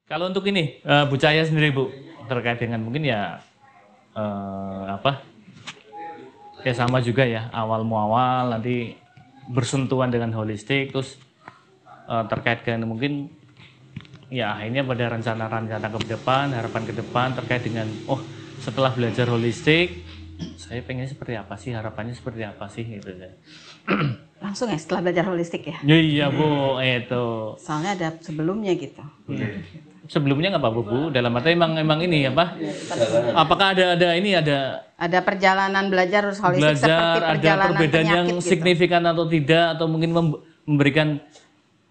Kalau untuk ini, Bu Cahaya sendiri Bu, terkait dengan mungkin ya ya sama juga ya, awal muawal nanti bersentuhan dengan holistik, terus terkait dengan mungkin ya akhirnya pada rencana-rencana ke depan, harapan ke depan terkait dengan setelah belajar holistik, saya pengen seperti apa sih, harapannya seperti apa sih gitu ya. Langsung ya setelah belajar holistik ya? Iya Bu, itu. Soalnya ada sebelumnya gitu. Sebelumnya nggak apa-apa Bu, dalam arti emang ini apa? Apakah ada perjalanan belajar holistik seperti ada perjalanan perbedaan yang penyakit gitu. signifikan atau tidak, atau mungkin memberikan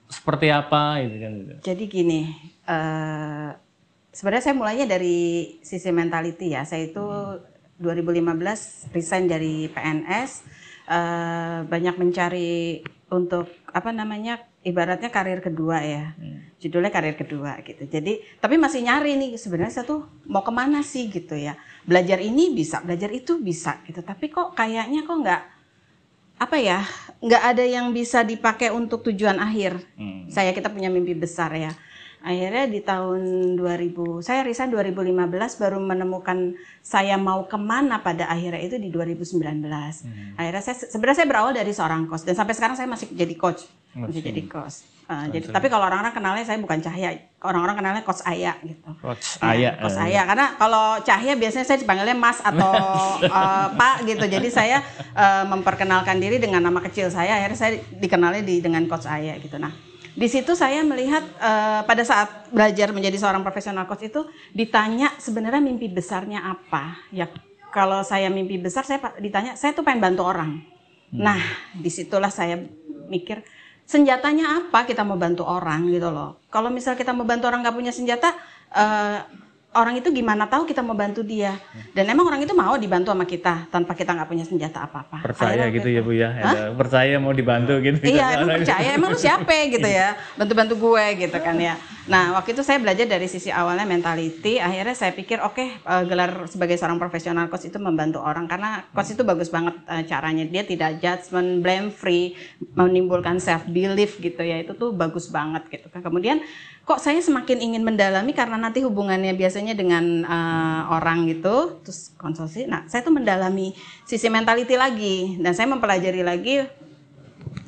seperti apa gitu kan? Jadi gini, sebenarnya saya mulainya dari sisi mentality ya. Saya itu 2015 resign dari PNS, banyak mencari untuk ibaratnya karir kedua ya. Judulnya karir kedua gitu. Jadi tapi masih nyari nih sebenarnya saya tuh mau kemana sih gitu ya. Belajar ini bisa, belajar itu bisa gitu. Tapi kok kayaknya nggak ada yang bisa dipakai untuk tujuan akhir. Kita punya mimpi besar ya. Akhirnya di tahun 2000, saya resign 2015 baru menemukan saya mau kemana pada akhirnya itu di 2019. Akhirnya sebenarnya saya berawal dari seorang coach dan sampai sekarang saya masih jadi coach. Tapi kalau orang-orang kenalnya saya bukan Cahya, orang-orang kenalnya Coach Aya gitu. Coach Aya. Coach Aya, karena kalau Cahya biasanya saya dipanggilnya Mas atau Pak gitu. Jadi saya memperkenalkan diri dengan nama kecil saya. Akhirnya saya dikenalnya dengan Coach Aya gitu. Nah, di situ saya melihat pada saat belajar menjadi seorang profesional coach itu ditanya sebenarnya mimpi besarnya apa. Ya kalau saya mimpi besar saya ditanya saya tuh pengen bantu orang. Nah, disitulah saya mikir senjatanya apa kita mau bantu orang gitu loh. Kalau misal kita mau bantu orang nggak punya senjata, orang itu gimana tahu kita mau bantu dia. Dan emang orang itu mau dibantu sama kita tanpa kita nggak punya senjata apa-apa. Percaya gitu ya Bu ya, percaya mau dibantu gitu. Iya emang percaya, emang lu siapa gitu ya, bantu-bantu gue gitu kan ya. Nah waktu itu saya belajar dari sisi awalnya mentality, akhirnya saya pikir gelar sebagai seorang profesional coach itu membantu orang. Karena coach itu bagus banget caranya, dia tidak judgment, blame free, menimbulkan self belief gitu ya, itu tuh bagus banget gitu kan. Kemudian kok saya semakin ingin mendalami karena nanti hubungannya biasanya dengan orang gitu, terus konsultasi. Nah, saya tuh mendalami sisi mentality lagi dan saya mempelajari lagi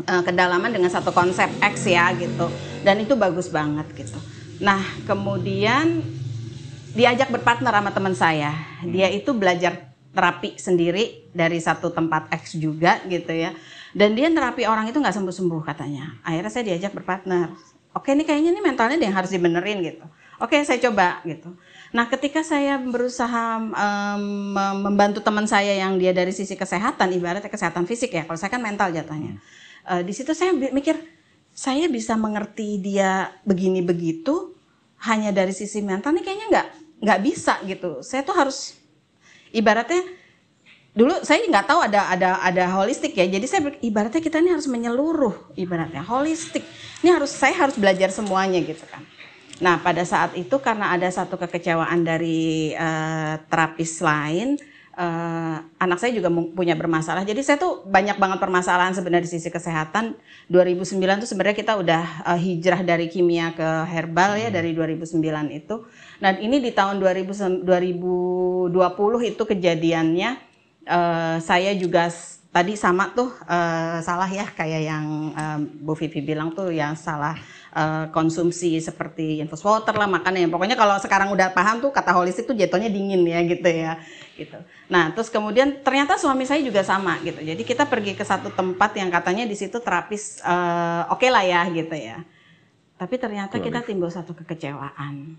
kedalaman dengan satu konsep X ya gitu. Dan itu bagus banget gitu. Nah, kemudian diajak berpartner sama teman saya. Dia itu belajar terapi sendiri dari satu tempat X juga gitu ya. Dan dia terapi orang itu nggak sembuh-sembuh katanya. Akhirnya saya diajak berpartner. Oke, ini kayaknya ini mentalnya yang harus dibenerin gitu. Oke, saya coba gitu. Nah, ketika saya berusaha membantu teman saya yang dia dari sisi kesehatan, ibaratnya kesehatan fisik ya. Kalau saya kan mental jatuhnya. Di situ saya mikir, saya bisa mengerti dia begini begitu hanya dari sisi mental nih kayaknya nggak bisa gitu. Saya tuh harus ibaratnya dulu saya nggak tahu ada holistik ya. Jadi saya ibaratnya kita ini harus menyeluruh ibaratnya holistik. Saya harus belajar semuanya gitu kan. Nah pada saat itu karena ada satu kekecewaan dari terapis lain, anak saya juga punya bermasalah. Jadi saya tuh banyak banget permasalahan sebenarnya di sisi kesehatan. 2009 tuh sebenarnya kita udah hijrah dari kimia ke herbal ya dari 2009 itu. Dan ini di tahun 2020 itu kejadiannya. Saya juga tadi sama tuh salah ya kayak yang Bu Vivi bilang tuh yang salah konsumsi seperti infus water lah makannya. Pokoknya kalau sekarang udah paham tuh kata holistik tuh jatuhnya dingin ya gitu ya. Gitu. Nah terus kemudian ternyata suami saya juga sama gitu. Jadi kita pergi ke satu tempat yang katanya di situ terapis oke lah ya gitu ya. Tapi ternyata kita timbul satu kekecewaan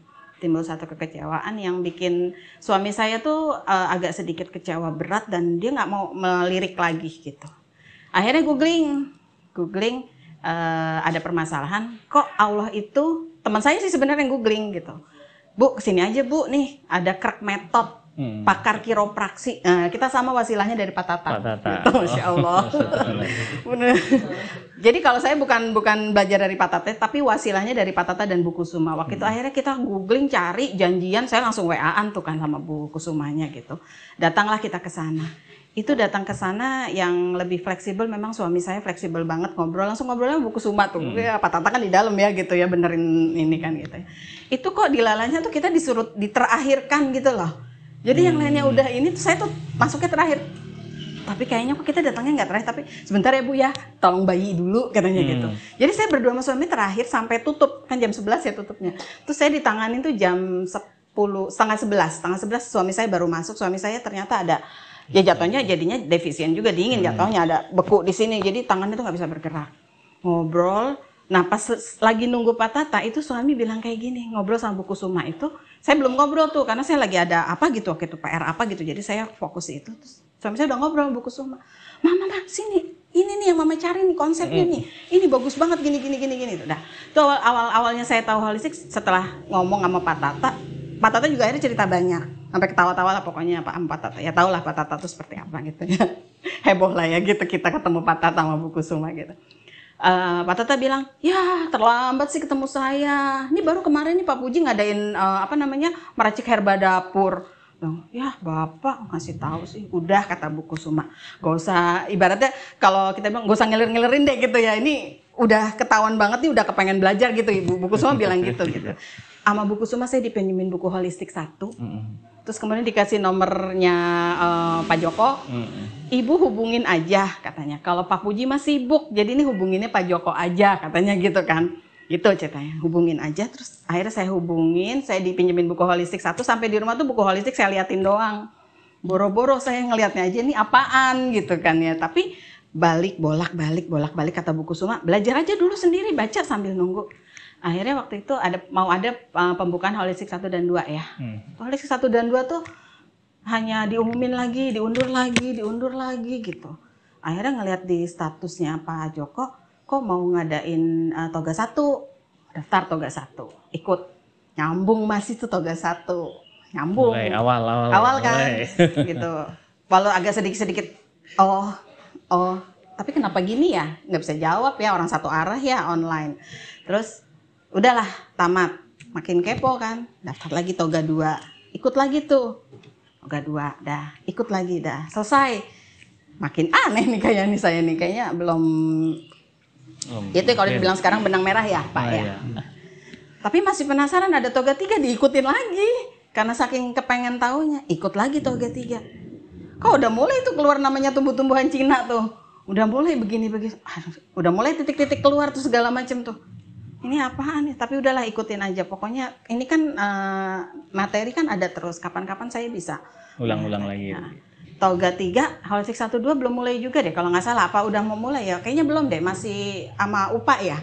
yang bikin suami saya tuh agak sedikit kecewa berat dan dia nggak mau melirik lagi gitu. Akhirnya googling ada permasalahan. Kok Allah itu teman saya sih sebenarnya yang googling gitu. Bu kesini aja Bu nih ada crack method pakar kiropraksi. Kita sama wasilahnya dari Pak Tata. Gitu, Masya Allah. Bener. Jadi kalau saya bukan belajar dari Pak Tata, tapi wasilahnya dari Pak Tata dan Bu Kusuma. Waktu itu akhirnya kita googling cari janjian, saya langsung WA-an tuh kan sama Bu Kusumanya gitu. Datanglah kita ke sana. itu datang ke sana yang lebih fleksibel, memang suami saya fleksibel banget, langsung ngobrolnya buku Suma tuh. Ya, Pak Tata kan di dalam ya gitu ya, benerin ini kan gitu ya. Itu kok di lalanya tuh kita disuruh diterakhirkan gitu loh. Jadi yang lainnya udah ini tuh saya tuh masuknya terakhir. Tapi kayaknya kok kita datangnya nggak terakhir, tapi sebentar ya Bu ya, tolong bayi dulu katanya gitu. Jadi saya berdua sama suami terakhir sampai tutup, kan jam 11 ya tutupnya. Terus saya ditanganin tuh jam setengah 11 suami saya baru masuk. Suami saya ternyata ada, ya jatuhnya jadinya defisien juga, dingin jatuhnya, ada beku di sini, jadi tangannya tuh nggak bisa bergerak. Ngobrol, nah pas lagi nunggu Pak Tata itu suami bilang kayak gini, ngobrol sama buku Suma itu, saya belum ngobrol tuh karena saya lagi ada apa gitu waktu itu, PR apa gitu, jadi saya fokus itu. Terus suami saya udah ngobrol buku Suma, mama sini, ini nih yang mama cari nih konsepnya nih, ini bagus banget gini. Udah, itu awalnya saya tahu holistik setelah ngomong sama Pak Tata juga akhirnya cerita banyak, sampai ketawa-tawa lah pokoknya Pak Tata. Ya tau lah Pak Tata itu seperti apa gitu ya. Heboh lah ya gitu kita ketemu Pak Tata sama buku Suma gitu. Pak Tata bilang, ya terlambat sih ketemu saya. Ini baru kemarin nih Pak Puji ngadain meracik herba dapur. Ya Bapak ngasih tahu sih, udah kata buku Suma. Gak usah, ibaratnya kalau kita bilang gak usah ngiler-ngilerin deh gitu ya. Ini udah ketahuan banget nih, udah kepengen belajar gitu Ibu. Buku Suma bilang gitu. Sama buku Suma saya dipinjemin buku holistik 1. Terus kemudian dikasih nomornya Pak Joko. Ibu hubungin aja katanya. Kalau Pak Puji mah sibuk, jadi ini hubunginnya Pak Joko aja katanya gitu kan. Gitu ceritanya, hubungin aja. Terus akhirnya saya hubungin, saya dipinjemin buku holistik 1. Sampai di rumah tuh buku holistik saya liatin doang. Boro-boro saya ngeliatnya aja ini apaan gitu kan ya. Tapi bolak-balik kata buku Suma, belajar aja dulu sendiri, baca sambil nunggu. Akhirnya waktu itu mau ada pembukaan holistik 1 dan 2 ya. Holistik 1 dan 2 tuh hanya diumumin lagi, diundur lagi gitu. Akhirnya ngeliat di statusnya Pak Joko, kok mau ngadain toga 1, daftar toga 1, ikut, nyambung masih tuh toga 1, nyambung. Mulai awal kan, gitu. Walau agak sedikit, oh, tapi kenapa gini ya? Nggak bisa jawab ya, orang satu arah ya online. Terus udahlah tamat, makin kepo kan, daftar lagi toga 2, ikut lagi tuh, toga 2, dah, ikut lagi dah, selesai. Makin aneh nih saya nih, kayaknya belum. Itu kalau dibilang sekarang benang merah ya Pak ya. Iya. Tapi masih penasaran, ada toga 3 diikutin lagi. Karena saking kepengen taunya, ikut lagi toga 3. Kok udah mulai tuh keluar namanya tumbuh-tumbuhan Cina tuh. Udah mulai begini. Udah mulai titik-titik keluar tuh segala macam tuh. Ini apaan nih? Tapi udahlah ikutin aja. Pokoknya ini kan materi kan ada terus. Kapan-kapan saya bisa ulang-ulang lagi. Toga 3, holistik 1, 2 belum mulai juga deh kalau nggak salah. Apa udah mau mulai ya? Kayaknya belum deh, masih sama UPA ya.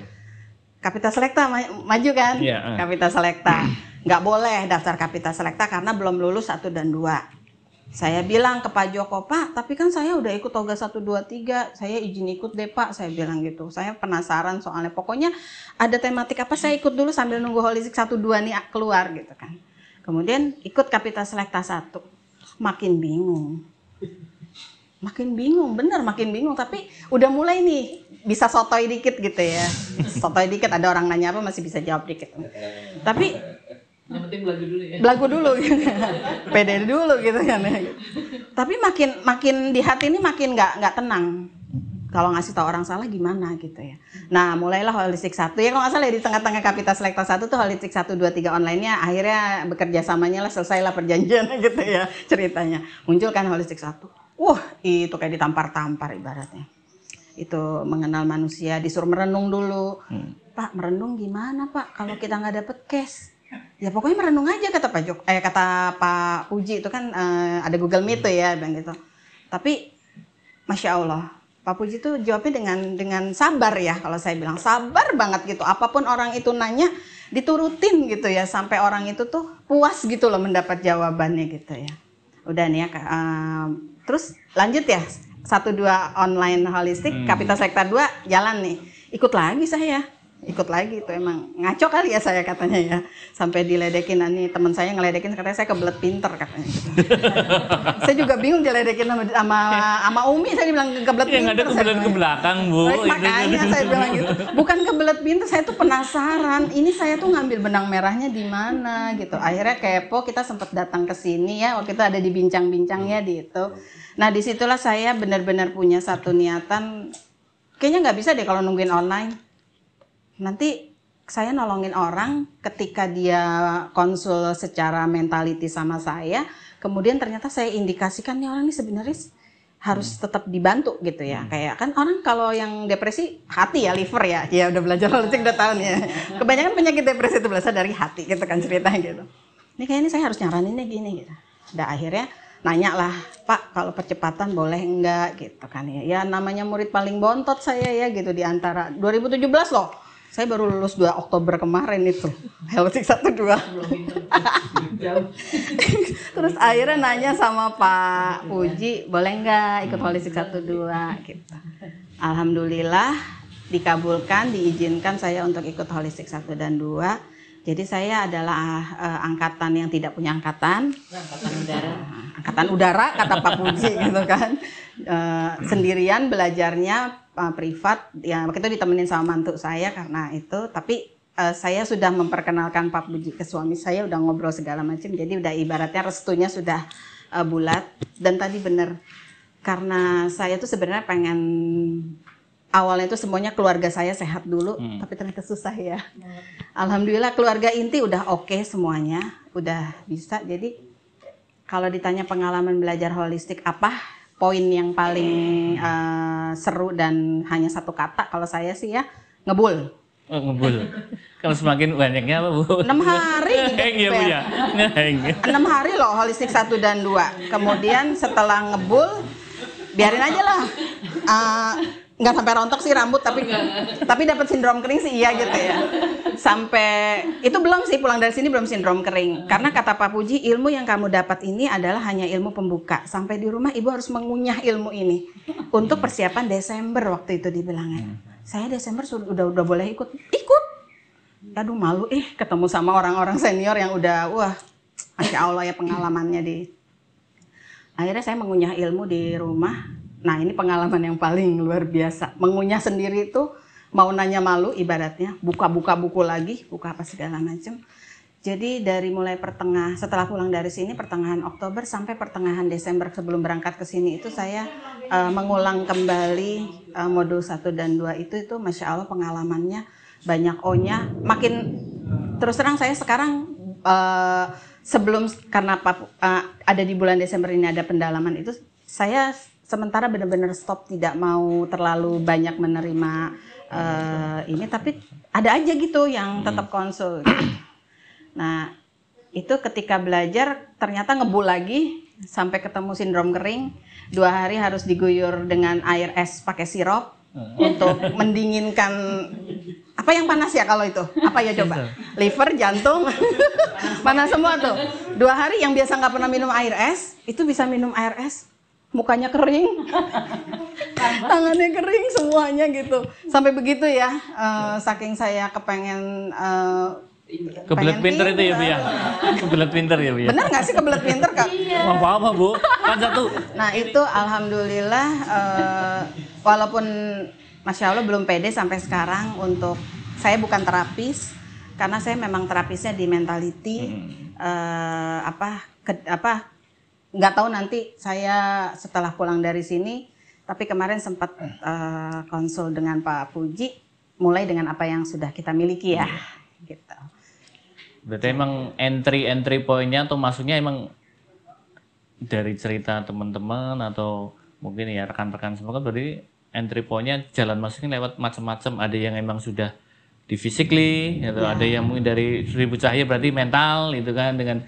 Kapita Selekta maju kan? Yeah. Kapita Selekta. Nggak boleh daftar Kapita Selekta karena belum lulus 1 dan 2. Saya bilang ke Pak Joko, Pak, tapi kan saya udah ikut toga 1, 2, 3. Saya izin ikut deh Pak, saya bilang gitu. Saya penasaran soalnya. Pokoknya ada tematik apa, saya ikut dulu sambil nunggu holistik 1, 2 nih keluar gitu kan. Kemudian ikut Kapita Selekta 1. Makin bingung, bener makin bingung, tapi udah mulai nih bisa sotoy dikit gitu ya. Sotoy dikit, ada orang nanya apa masih bisa jawab dikit. Tapi yang penting belagu dulu ya. Belagu dulu gitu. Pede dulu gitu kan. Tapi makin di hati ini makin nggak tenang. Kalau ngasih tahu orang salah gimana gitu ya. Nah, mulailah holistik 1 ya, kalau nggak salah ya, di tengah-tengah Kapita Selekta 1 tuh holistik 1, 2, 3 online-nya akhirnya bekerja samanya lah, selesailah perjanjian gitu ya ceritanya. Muncul kan holistik 1. Wah, itu kayak ditampar-tampar ibaratnya. Itu mengenal manusia, disuruh merenung dulu. Pak, merenung gimana Pak kalau kita nggak dapet cash? Ya pokoknya merenung aja kata Pak Joko, kata Pak Puji itu kan ada Google Meet tuh ya, bilang gitu. Tapi Masya Allah, Pak Puji tuh jawabnya dengan sabar ya, kalau saya bilang sabar banget gitu. Apapun orang itu nanya diturutin gitu ya, sampai orang itu tuh puas gitu loh mendapat jawabannya gitu ya. Udah nih ya, terus lanjut ya 1, 2 online holistik, Kapita Selekta 2 jalan nih. Ikut lagi saya. ikut lagi itu emang ngaco kali ya saya katanya ya, sampai diledekin. Nih teman saya ngeledekin katanya saya kebelet pinter katanya gitu. Saya juga bingung diledekin sama Umi, saya bilang kebelet Yang pinter. ada kebelet ke belakang Bu. Makanya saya bilang gitu, bukan kebelet pinter, saya tuh penasaran ini saya tuh ngambil benang merahnya di mana gitu. Akhirnya kepo, kita sempat datang ke sini ya, waktu itu ada di bincang-bincangnya di itu. Nah disitulah saya benar-benar punya satu niatan, kayaknya nggak bisa deh kalau nungguin online. Nanti saya nolongin orang ketika dia konsul secara mentality sama saya, kemudian ternyata saya indikasikan nih orang ini sebenarnya harus tetap dibantu gitu ya. Kayak kan orang kalau yang depresi hati ya, liver ya, ya udah belajar holistik udah tahun ya. Kebanyakan penyakit depresi itu berasal dari hati gitu kan ceritanya gitu. Ini kayaknya saya harus nyaraninnya gini gitu. Udah akhirnya nanya lah, Pak kalau percepatan boleh enggak gitu kan ya. Ya namanya murid paling bontot saya ya gitu di antara 2017 loh. Saya baru lulus 2 Oktober kemarin itu, Holistik 1-2. Terus akhirnya nanya sama Pak Puji, boleh nggak ikut Holistik 1-2 gitu. Alhamdulillah dikabulkan, diizinkan saya untuk ikut Holistik 1 dan 2. Jadi saya adalah angkatan yang tidak punya angkatan. Angkatan udara kata Pak Puji gitu kan. Sendirian belajarnya privat ya, waktu itu ditemenin sama mantu saya karena itu, tapi saya sudah memperkenalkan Pak Puji ke suami saya, udah ngobrol segala macam, jadi udah ibaratnya restunya sudah bulat. Dan tadi bener, karena saya tuh sebenarnya pengen awalnya itu semuanya keluarga saya sehat dulu, tapi ternyata susah ya. Alhamdulillah keluarga inti udah oke semuanya, udah bisa. Jadi kalau ditanya pengalaman belajar holistik apa poin yang paling seru dan hanya satu kata kalau saya sih ya, ngebul. Oh, ngebul. Kalau semakin banyaknya apa Bu? 6 hari Ngeheng ya Bu ya? Ngeheng. 6 hari loh Holistik 1 dan 2. Kemudian setelah ngebul, biarin aja lah. Nggak sampai rontok sih rambut, tapi dapat sindrom kering sih iya gitu ya. Sampai itu belum sih, pulang dari sini belum sindrom kering. Karena kata Pak Puji, ilmu yang kamu dapat ini adalah hanya ilmu pembuka. Sampai di rumah ibu harus mengunyah ilmu ini untuk persiapan Desember waktu itu dibilangnya. Saya Desember udah boleh ikut. Aduh malu ketemu sama orang-orang senior yang udah Masya Allah ya pengalamannya di. Akhirnya saya mengunyah ilmu di rumah. Nah ini pengalaman yang paling luar biasa. Mengunyah sendiri itu mau nanya malu ibaratnya. Buka-buka buku lagi, buka apa segala macam. Jadi dari mulai setelah pulang dari sini pertengahan Oktober sampai pertengahan Desember sebelum berangkat ke sini itu saya mengulang kembali modul 1 dan 2 itu Masya Allah pengalamannya banyak O-nya. Makin terus terang saya sekarang sebelum karena ada di bulan Desember ini ada pendalaman itu, saya sementara benar-benar stop, tidak mau terlalu banyak menerima ini, tapi ada aja gitu yang tetap konsul. Nah itu ketika belajar ternyata ngebul lagi sampai ketemu sindrom kering. 2 hari harus diguyur dengan air es pakai sirup untuk mendinginkan. Apa yang panas ya kalau itu? Apa ya coba? Liver, jantung, panas semua tuh. 2 hari yang biasa nggak pernah minum air es, itu bisa minum air es. Mukanya kering, tangannya kering, semuanya gitu. Sampai begitu ya, saking saya kepengen kebelet pinter itu ya Bu ya? Kebelet pinter ya Bu ya? Bener nggak sih kebelet pinter Kak? Apa Bu? Kan satu. Nah itu alhamdulillah walaupun Masya Allah belum pede sampai sekarang untuk, saya bukan terapis, karena saya memang terapisnya di mentality, nggak tahu nanti saya setelah pulang dari sini, tapi kemarin sempat konsul dengan Pak Puji, mulai dengan apa yang sudah kita miliki ya, gitu. Berarti emang entry pointnya atau maksudnya emang dari cerita teman-teman atau mungkin ya rekan-rekan semua kan berarti entry pointnya jalan masuknya lewat macam-macam. Ada yang emang sudah di physically, atau ada yang mungkin dari 1000 cahaya berarti mental itu kan, dengan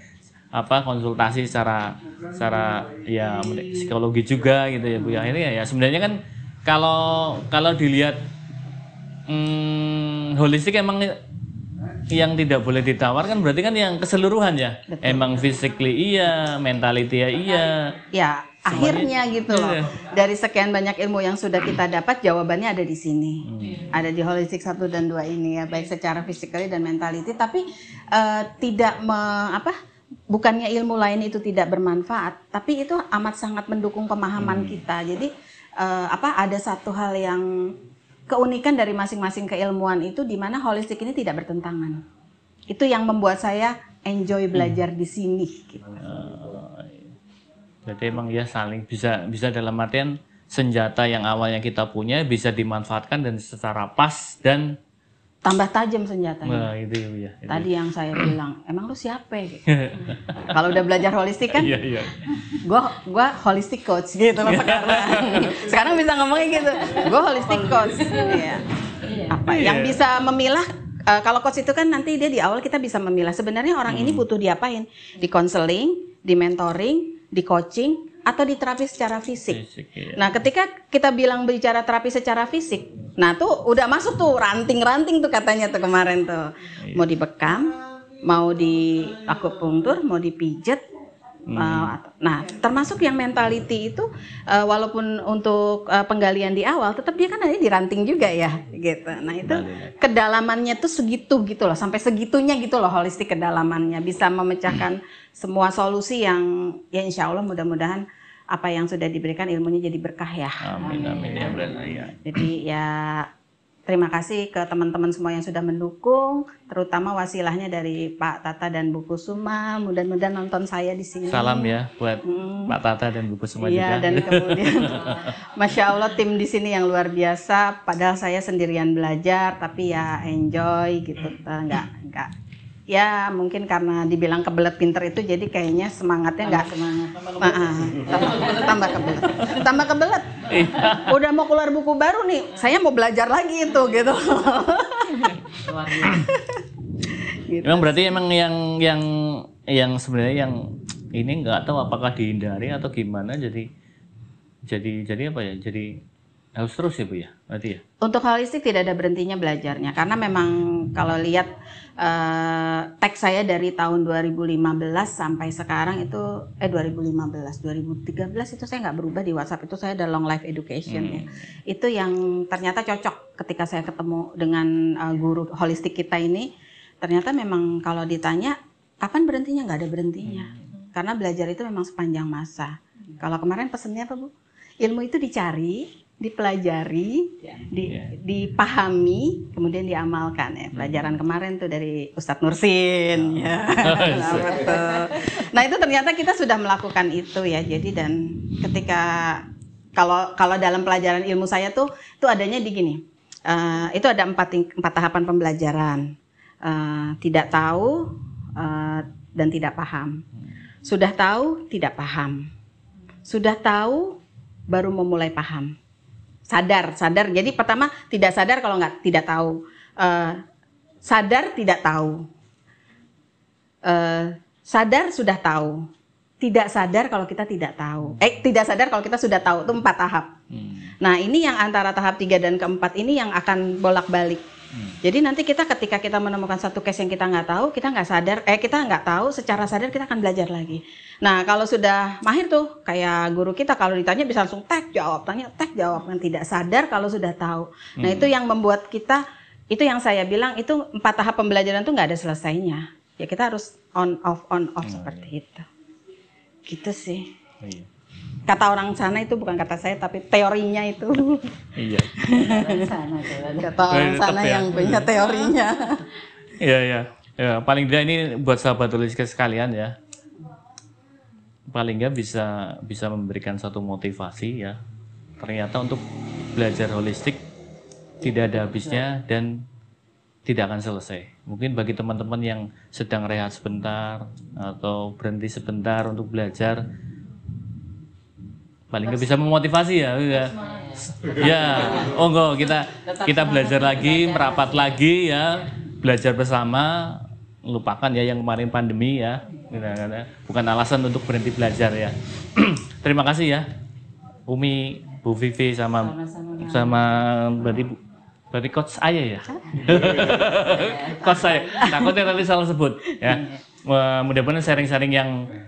konsultasi secara ya psikologi juga gitu ya Bu. Akhirnya ya sebenarnya kan kalau dilihat holistik emang yang tidak boleh ditawarkan berarti kan yang keseluruhan ya. Betul. Emang physically iya, mentality ya iya. Ya, akhirnya gitu loh. Iya. Dari sekian banyak ilmu yang sudah kita dapat, jawabannya ada di sini. Ada di holistik 1 dan 2 ini ya, baik secara physically dan mentality, tapi tidak bukannya ilmu lain itu tidak bermanfaat, tapi itu amat sangat mendukung pemahaman kita. Jadi ada satu hal yang keunikan dari masing-masing keilmuan itu, di mana holistik ini tidak bertentangan. Itu yang membuat saya enjoy belajar di sini. Gitu. Berarti emang ya saling bisa dalam artian senjata yang awalnya kita punya bisa dimanfaatkan dan secara pas dan tambah tajam senjatanya. Nah, itu ya. Itu. Tadi yang saya bilang, emang lu siapa? Gitu. Kalau udah belajar holistik kan, Iya. Gua holistic coach gitu loh sekarang. Sekarang bisa ngomongnya gitu. Gua holistic coach. Iya. Yang bisa memilah, kalau coach itu kan nanti dia di awal kita bisa memilah sebenarnya orang ini butuh diapain? Di counseling, di mentoring, di coaching, atau di terapi secara fisik. Iya. Nah, ketika kita bilang bicara terapi secara fisik, nah tuh udah masuk tuh ranting-ranting tuh katanya tuh kemarin tuh. Mau dibekam, mau di akupunktur, mau dipijet. Nah, termasuk yang mentality itu walaupun untuk penggalian di awal, tetap dia kan ada di ranting juga ya, gitu. Nah, itu kedalamannya tuh segitu gitu loh, sampai segitunya gitu loh holistik kedalamannya, bisa memecahkan semua solusi yang ya insya Allah mudah-mudahan apa yang sudah diberikan ilmunya jadi berkah ya. Amin ya berarti ya. Jadi ya terima kasih ke teman-teman semua yang sudah mendukung, terutama wasilahnya dari Pak Tata dan Bu Kusuma. Mudah-mudahan nonton saya di sini. Salam ya buat Pak Tata dan Bu Kusuma juga. Iya, dan kemudian Masya Allah tim di sini yang luar biasa. Padahal saya sendirian belajar, tapi ya enjoy gitu. Enggak. Ya mungkin karena dibilang kebelet pinter itu, jadi kayaknya semangatnya enggak tambah kebelet. Udah mau keluar buku baru nih, saya mau belajar lagi itu gitu. Gitu. Memang berarti emang yang sebenarnya yang ini nggak tahu apakah dihindari atau gimana, jadi apa ya, jadi harus terus ya Bu ya, berarti ya. Untuk holistik tidak ada berhentinya belajarnya, karena memang kalau lihat teks saya dari tahun 2015 sampai sekarang itu 2013 itu saya nggak berubah di WhatsApp, itu saya ada long life education ya. Itu yang ternyata cocok ketika saya ketemu dengan guru holistik kita ini. Ternyata memang kalau ditanya kapan berhentinya, nggak ada berhentinya, karena belajar itu memang sepanjang masa. Kalau kemarin pesennya apa Bu? Ilmu itu dicari, dipelajari, dipahami, kemudian diamalkan ya. Pelajaran kemarin tuh dari Ustadz Nursin ya. Nah itu ternyata kita sudah melakukan itu ya. Jadi dan ketika kalau dalam pelajaran ilmu saya tuh adanya di gini. Itu ada empat tahapan pembelajaran. Tidak tahu dan tidak paham. Sudah tahu, tidak paham. Sudah tahu, baru memulai paham. Sadar. Jadi pertama tidak sadar kalau tidak tahu. Sadar tidak tahu. Sadar sudah tahu. Tidak sadar kalau kita tidak tahu. Tidak sadar kalau kita sudah tahu. Itu 4 tahap. Nah ini yang antara tahap 3 dan keempat ini yang akan bolak-balik. Jadi nanti ketika kita menemukan satu case yang kita nggak tahu, kita nggak sadar, kita nggak tahu, secara sadar kita akan belajar lagi. Nah kalau sudah mahir tuh, kayak guru kita kalau ditanya bisa langsung tek jawab, kan tidak sadar kalau sudah tahu. Nah itu yang membuat kita, itu yang saya bilang itu 4 tahap pembelajaran tuh nggak ada selesainya. Ya kita harus on off seperti itu. Gitu sih. Kata orang sana itu bukan kata saya, tapi teorinya itu. Iya. Kata orang sana yang punya teorinya. Iya. Ya, paling tidak ini buat sahabat holistik sekalian ya. Paling nggak bisa memberikan satu motivasi ya. Ternyata untuk belajar holistik tidak ada habisnya dan tidak akan selesai. Mungkin bagi teman-teman yang sedang rehat sebentar atau berhenti sebentar untuk belajar, paling nggak bisa memotivasi ya. Ya, kita belajar lagi, merapat lagi ya, belajar bersama, lupakan ya yang kemarin pandemi ya, bukan alasan untuk berhenti belajar ya. Terima kasih ya, Umi, Bu Vivi sama berarti coach saya ya. Coach saya, takutnya nanti salah sebut ya. Mudah-mudahan sharing-sharing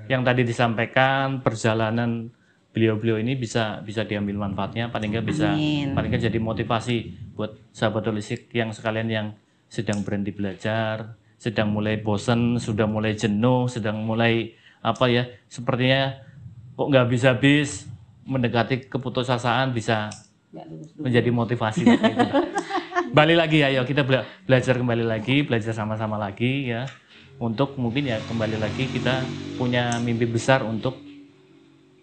yang tadi disampaikan, perjalanan beliau-beliau ini bisa diambil manfaatnya, paling nggak bisa Amin. paling nggak jadi motivasi buat sahabat holistik yang sekalian yang sedang berhenti belajar, sedang mulai bosen, sudah mulai jenuh, sedang mulai apa ya, sepertinya kok nggak habis-habis, mendekati keputusasaan, bisa menjadi motivasi. Gitu. Balik lagi ayo kita belajar kembali lagi, belajar sama-sama lagi ya, untuk mungkin ya kembali lagi kita punya mimpi besar untuk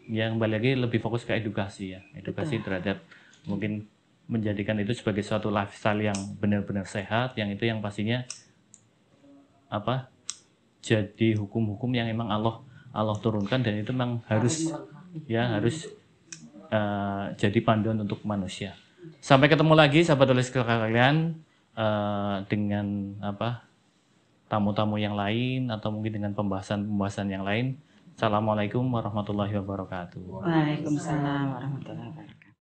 ya kembali lagi lebih fokus ke edukasi ya, edukasi terhadap mungkin menjadikan itu sebagai suatu lifestyle yang benar-benar sehat, yang itu yang pastinya apa, jadi hukum-hukum yang emang Allah turunkan, dan itu memang harus jadi panduan untuk manusia. Sampai ketemu lagi sahabat holistik kalian dengan apa, tamu-tamu yang lain atau mungkin dengan pembahasan yang lain. Assalamualaikum warahmatullahi wabarakatuh. Waalaikumsalam warahmatullahi wabarakatuh.